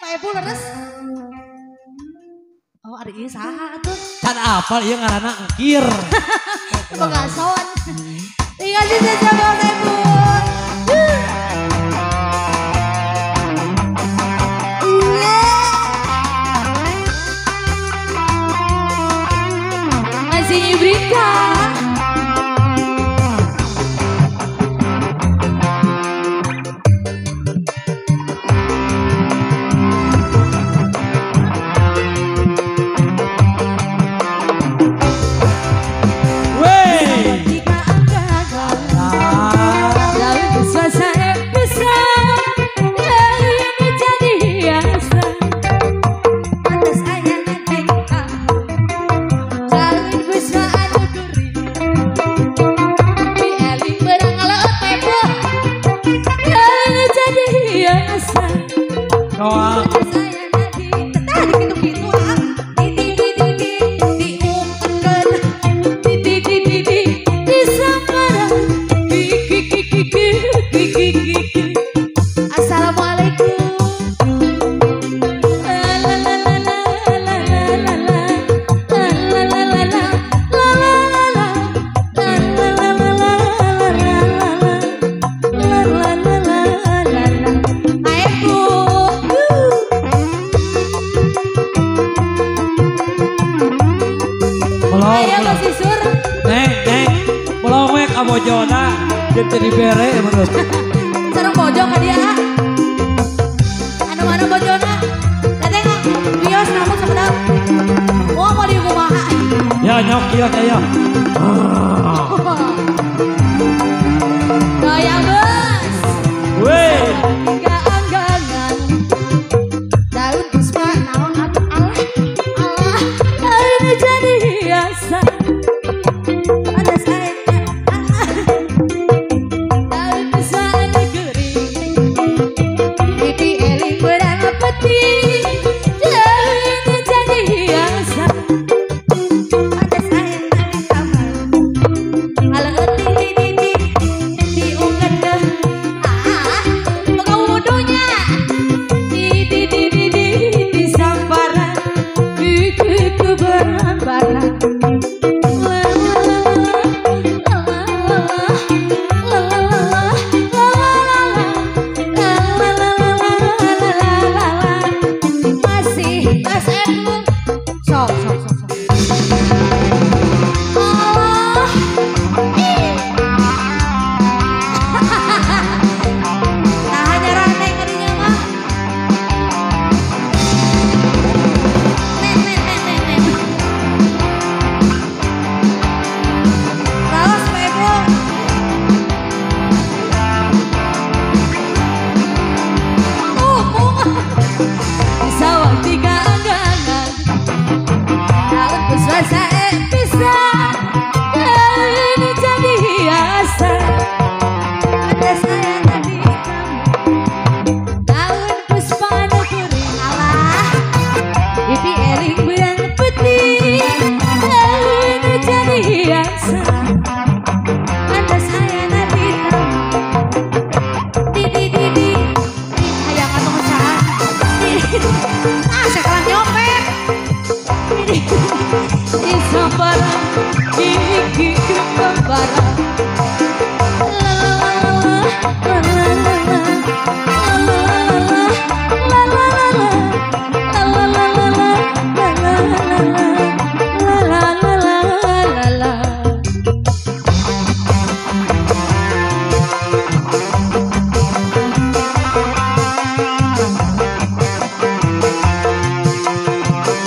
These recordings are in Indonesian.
Pak Ebu leres. Oh ada iya saha tuh. Can apal ieu ngaranna engkir. Bagason. Tinggal di saja Pak Ebu. Masih Ibrika. Bojona jadi dibere menurut. Sarang bojong ka dia. Anu mana bojona? Tengok bios namun sebenarnya. Mau di rumah. Ya nyok kieu ya. Gaya bos. Weh. Tiga anggangan. Daun puspa naon atuh Allah. Allah ini jadi hiasan.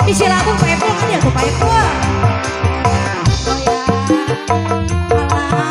Isi lagu Pak Epo kan ya tuh Pak Epo. Oh ya,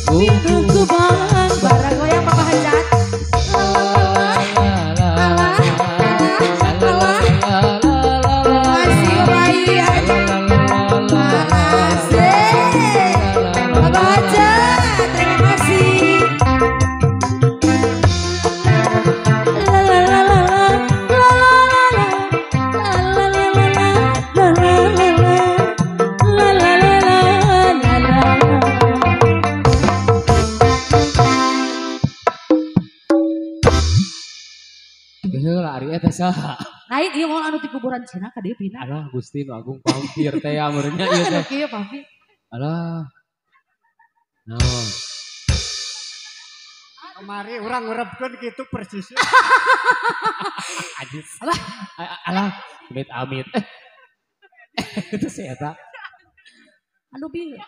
Pintu kubang barang goyang papa hajat. Masih bayi ya. Asik. Papa hajat, terima kasih. La la la la la la la la la la la la la la la la. Geus ari eta saha? Lain ieu mau anu ti kuburan Cina ka dieu pina. Alah Gusti Nu Agung pampir teh ameurnya ieu teh. Kieu pampi. Alah. Naon? Kemari orang ngerebkeun gitu persis. Ajis. Alah, amit. Itu si eta. Anu bingung.